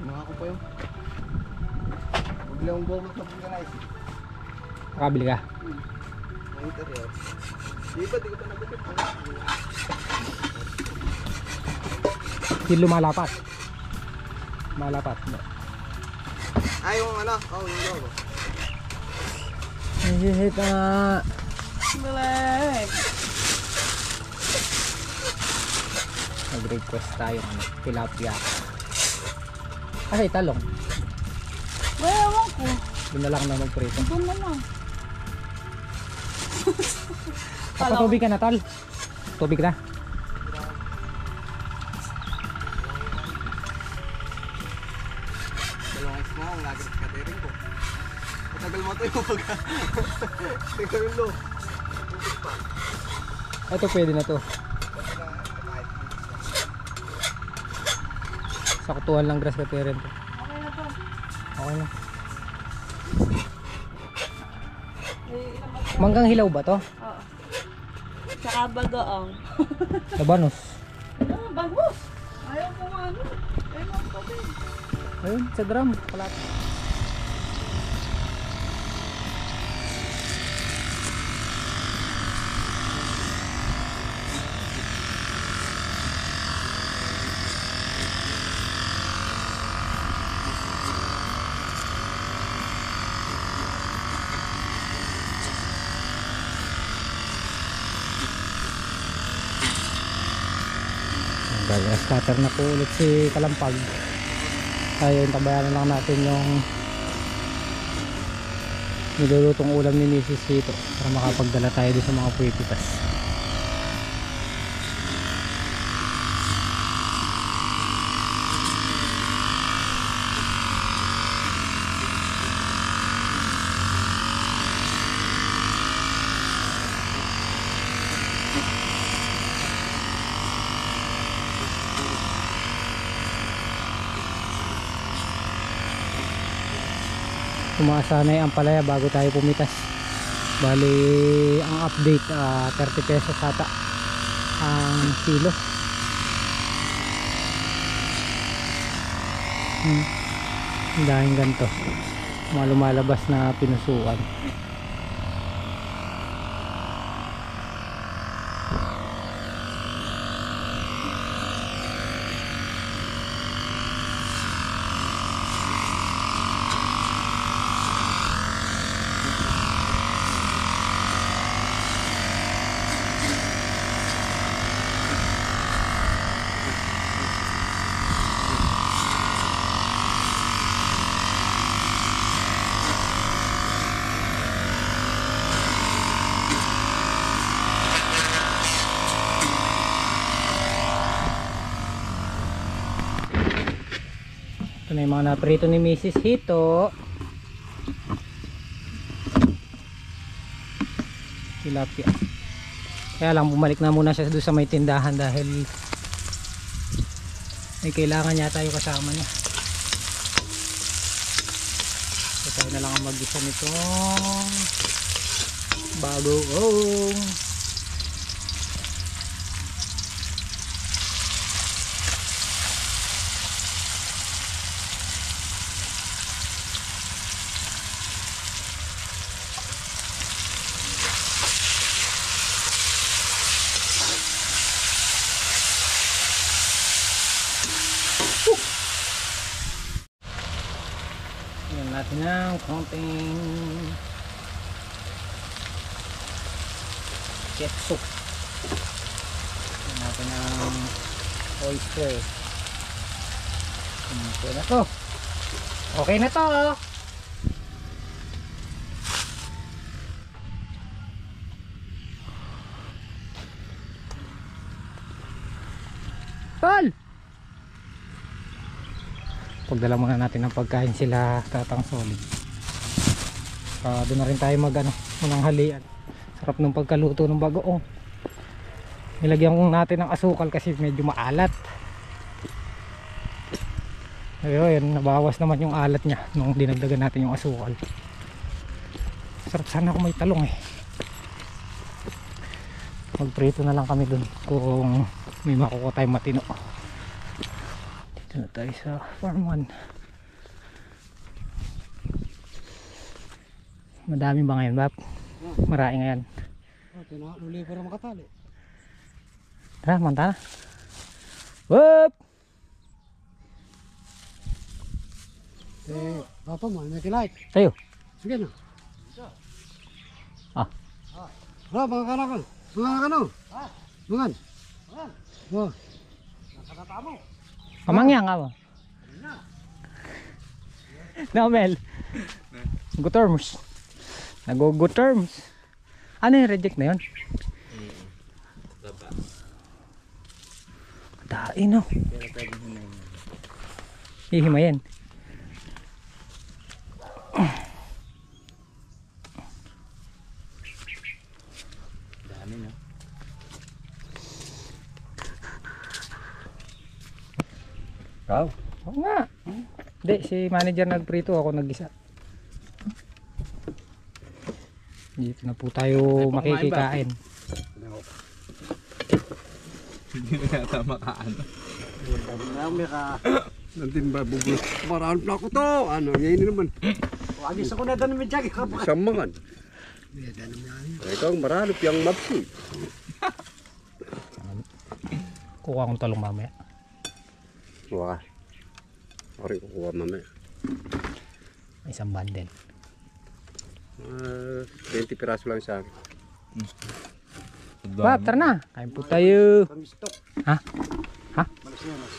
Nakako pa yun. Huwag lang gogol sa organize. Makabili ka? Ang interior. Di ba, di ko pa nabukit. Yung lumalapat. Malapat. Ay, yung ano? Oh, yung logo. Hihit na. Balag. Nag-request tayo ng tilapia. Ay, talong. Ewan ko. Doon na lang na magprito. Doon na lang. Kapatubig ka na, tol. Tubig na. Dalawang ice mo, ang lagi sa catering ko. Matagal mo ito yung pag... Tingnan yung low. Ito pwede na to. Saktuhan lang grass kateren to. Okay na to. Okay na. Ilan ba? Manggang hilaw ba to? Oo. Tsaka bagoong. Labanos. Ah, bangus. Ayaw ko nga ano. Ayaw mo ko din. Ayun, sa drum. Kalat. Grass cutter na po ulit si Kalampag. Tayo yung tabayanan lang natin yung nilulutong ulam ni Mrs. dito para makapagdala tayo doon sa mga puwipitas. Umasa na yung ampalaya bago tayo pumitas. Bali ang update 30 pesos ata ang kilo. Dahil ganito mga lumalabas na pinusuan. Ito na yung mga naprito ni Mrs. Hito. Tilapia. Kaya lang bumalik na muna siya doon sa may tindahan dahil may kailangan niya tayo kasama niya. So tayo na lang ang mag-isa nitong bagoong. Yan natin ng konting ketchup. Yan natin ng oyster. Okay na to. Okay na to. Tol! Pagdala muna natin ng pagkain sila Tatang Solid. Doon na rin tayo unang halian. Sarap ng pagkaluto ng bagoong. Nilagyan ko natin ng asukal kasi medyo maalat. Ayun, nabawas naman yung alat niya nung dinagdagan natin yung asukal. Sarap sana kung may talong eh. Magprito na lang kami dun kung may makukuha tayong matino. Dito na tayo sa farm 1. Madami ba ngayon, Bap? Marami ngayon. Tinakuli para makatali. Tara, manta na. Whoop! Papa mo, may kilay. Tayo. Sige na. Ah. Mga kanakal. Mga kano. Mga. Oh. Nakakatamo. Pamangyan nga mo. No, Mel. Good terms. Nag-good terms. Ano yung reject na yun? Dain, no? Hihimayin. Dami no. Ikaw? Oo nga. Hindi, si manager nagprito, ako nag-isa. Dito na po tayo makikikain. Hindi na yata makaano. Nantin ba buglos? Maraan pa ako to. Ano, ngayon naman. Wagis ako na doon ng medyagi. Isang mangan. Ikaw ang maralop yung mapsi. Kuha akong talong mamaya. Kuha ka. Ako rin kukuha mamaya. Isang bundle. 20 piraso lang sa akin. Bab, tara na. Kain po tayo. Ha? Ha?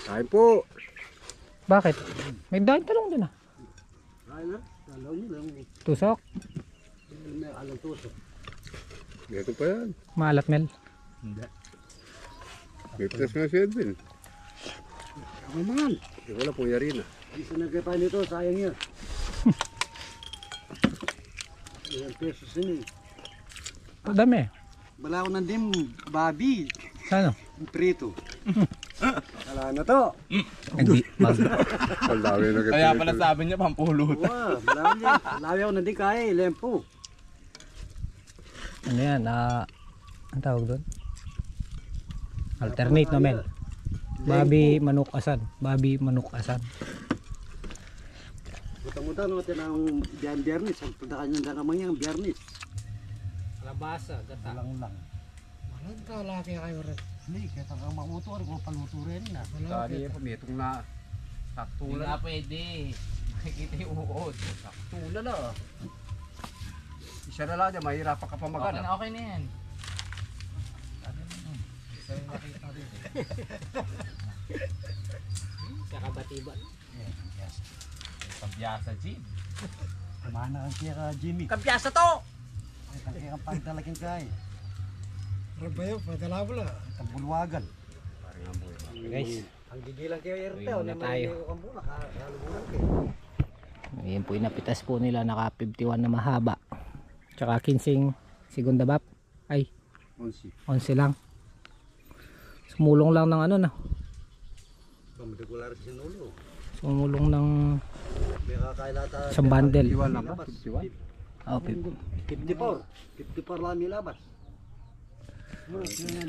Kain po. Bakit? May daing talong din ah. Tusok. Ito pa yan. Maalat, Mel. Hindi. May pitas nga siya din. Ako man. Wala po yari na. Isa nagkapa nito, sayang yun. Ilang pesos yun eh. Dami. Bala ko ng dim, babi. Saan? Prito. Wala na to. Hindi. Paldawi na Kaya pala sabi niya pampulutan. Wow, bala ko niya. Lawi ako ng di kaya eh, lempo. Ano yan? Ang tawag doon? Alternate na, Mel. Babi, manok, asan. Babi, manok, asan. Muta-muta natin ang biyernis. Ang pagdakan niya ng kamang yung biyernis. Labasa, gata. Lang. Walang kalaki kayo rin. Hindi, kaya tangang mamuto rin. Kung paluto rin na. Tani yung pumitong na Hindi saktulan. nga pwede. Makikita yung uod. Saktulan na. Isa na lang dyan, mahirapan ka pa Okay magana. na, okay na yan. Isa yung nakita rin. Kakabatiban. Pabiyasa, Jim. Kumana kang siya ka, Jimmy. Kabiyasa to! Ay, kang kang pagdalakin ka eh. Ano ba yun? Padala mo lang. Ang bulwagan. Guys, Ang gigilang kayo Uwi Ertel. muna tayo. Nakalubunan kayo. ayan po, inapitas po nila. Naka 51 na mahaba. Tsaka 15 segunda bap. Ay, 11 lang. Sumulong lang ng ano na. Pamilikular si Nulo. Sumulong ng May kakailata. isang bundle. Iwan lang ba? 51? Oh, 54. 54 lang nilabas.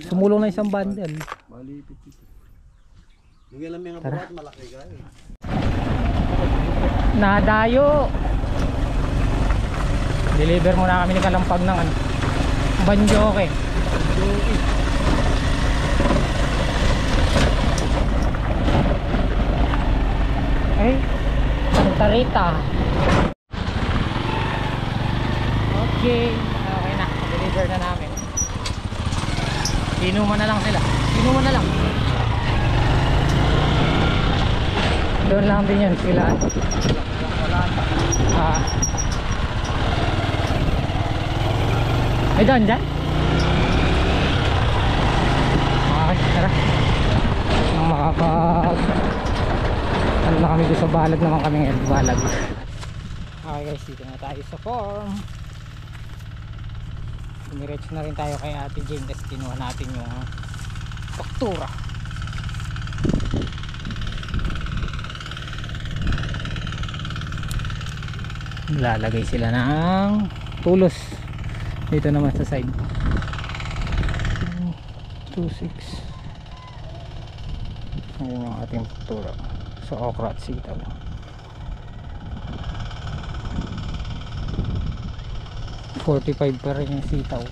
sumulong na isang bundle. Bali, 52. Yung ilang mga Tara. buhat malaki ka eh. Nadayo. Deliver muna kami ni Kalampag ng ano, Banjoke. Ay, Santa Rita. Okay, okay na. Deliver na namin. Inuman na lang sila. Inuman na lang. Doon lang din yan sila. Ay, doon dyan? Okay, tara. Ano na kami doon sa balag naman kami ngayon. Balag. Okay guys, dito na tayo sa farm. Dumiretso na rin tayo kay Ate Jane kasi kinuha natin yung faktura. Lalagay sila ng tulos dito naman sa side. 2.6 ayun ang ating faktura sa okra at sitaw. 45 pa rin yung sitaw.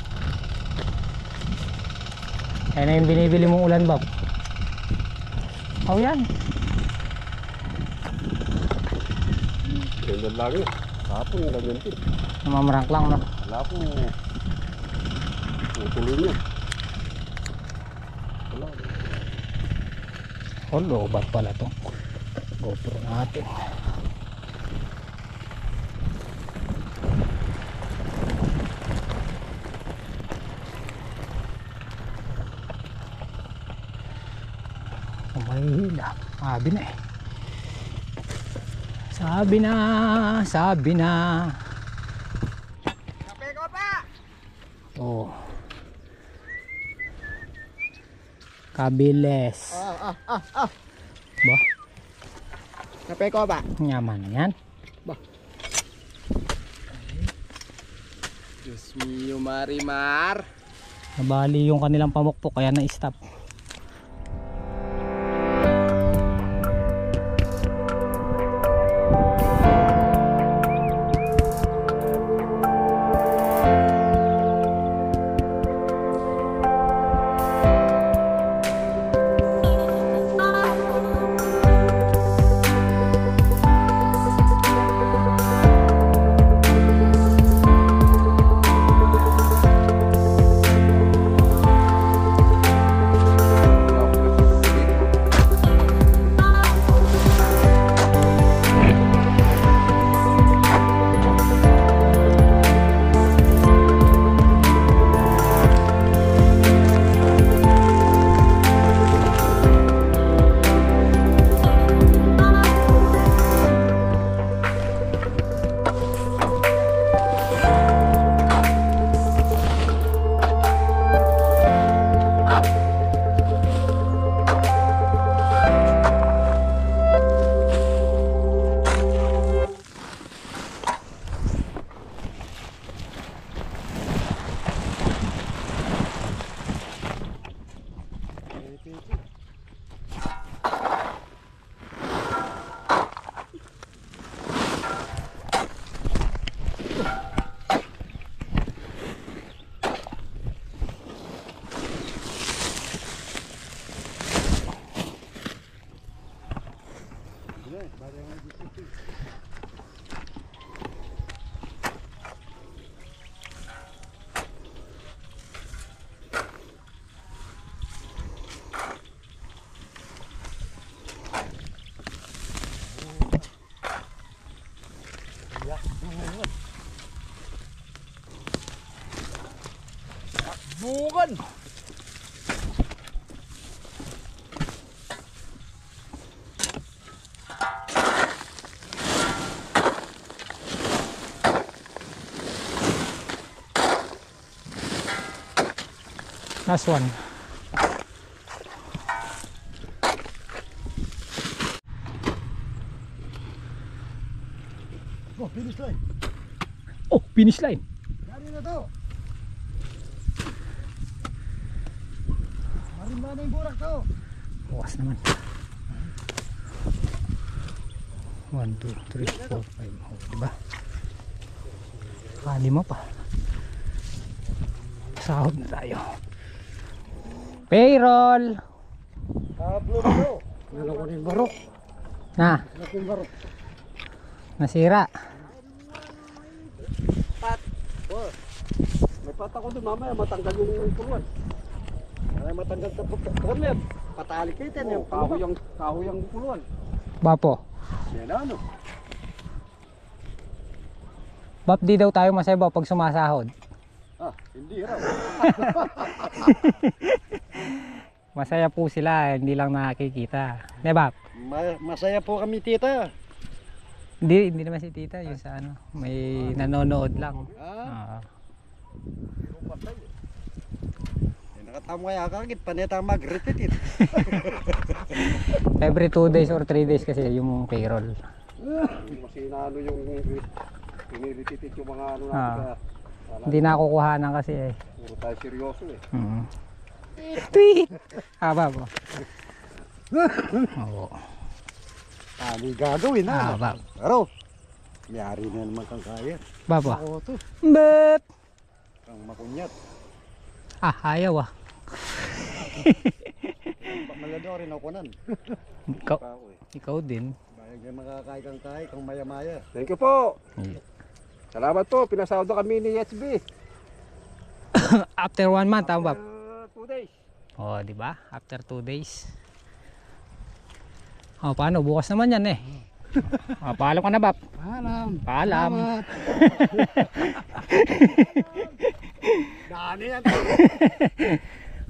Ayan na yung binibili mong ulan, Bob. Oh, yan. Ganyan lang yun. Kapon, ganyan din. Namamarang lang, no? Wala po. Tuloy niya. Wala. Oh, lobat pala to. GoPro natin. May hila. Sabi na eh. Sabi na. Kape ko pa! Oh. Kabiles. Ba? Kape ko ba? Nyaman na yan. Diyos mio, Marimar. Nabali yung kanilang pamukpok kaya na-stop. Bukan! Last one. Oh, finish line. Oh, finish line. Dari na to. Marimba na yung burak to. Bukas naman. 1, 2, 3, 4, 5. Oh, diba? Lima pa. Sahod na tayo. Payroll. Blue na to. Nalakuan yung barok. Na. Nalakuan yung barok. Nasira. May pat ako doon mamaya matanggal yung puluan. Ay matanggal sa pagkakon yan. Patalik kayo yan. Yung Kahoy ang puluan. Bapo. Yan ano. Bap, di daw tayo masayaw pag sumasahod. Ah, hindi raw. Masaya po sila, hindi lang nakikita. Di ba? Masaya po kami tita. Hindi naman si tita, yung sa ano, may nanonood lang. Nakatamo kaya kagit, paneta mag-repeat. Every 2 days or 3 days kasi yung payroll. Kasi inaano yung inirititit yung mga ano natin. Hindi nakukuhanan kasi eh. Puro tayo seryoso eh. Tweet! Haba po. Oo. Ano gagawin na? Haba. Pero, mayari na naman kang kaya. Baba. Ako to. Bet! Ang makunyat. Ayaw ah. Malado rin ako nan. Ikaw, ikaw din. Bayag na makakain kang kain, kang maya-maya. Thank you po. Yeah. Salamat po. Pinasawdo kami ni HB. After 1 month, tama ba? 2 days. Oh, di ba? After 2 days. Oh, paano? Bukas naman yan eh. Oh, paalam ka na, Bap. Paalam. Paalam. Dami yan.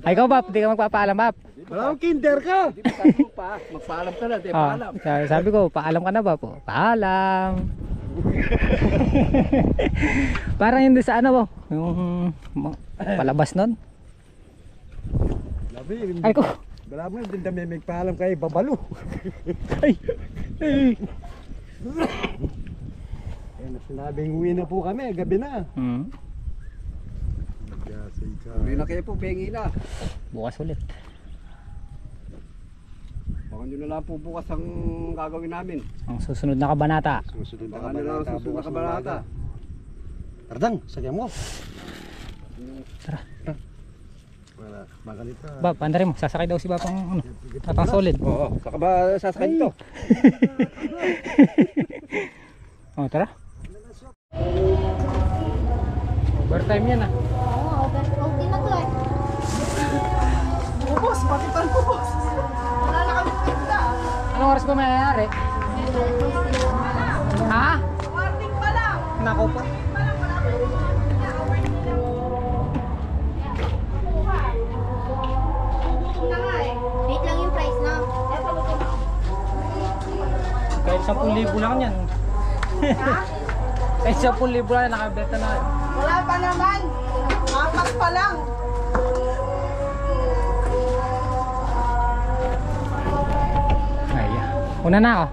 Ay, ikaw, Bap. Di ka magpapaalam, Bap. Walang kinder ka. Di ba sabi mo pa? Magpaalam ka na. Di Oh, paalam. sabi ko, paalam ka na, Bap. Oh, paalam. Parang yun doon sa ano, yung palabas nun. Labi. Ay ko. Wala mo din dami magpaalam kay babalo. Ay. Ay. Kaya sinabing uwi na po kami, gabi na. Uli na kayo po. Bengi na. Bukas ulit. Baka nyo na lang po bukas ang gagawin namin. Ang susunod na kabanata. Susunod Baka nyo na lang susunod na kabalata. Tardang, sagyan mo. Tara. Wala, magalita. Bap, andarin mo. Sasakay daw si Bapang ano, Bapang solid. Oo. Saka ba sasakay dito? Oh, tara. Overtime yan ah. Oo, okay na to eh. Boss, patipan ko, boss. Wala na kami pizza. Anong oras ba mayayari? Ha? Warning pa lang. Nako po. Wait lang yung price na. Kahit 10,000 lang yan. Kahit 10,000 lang nakabenta na. Wala pa naman. Apat pa lang. Ay, una na ako.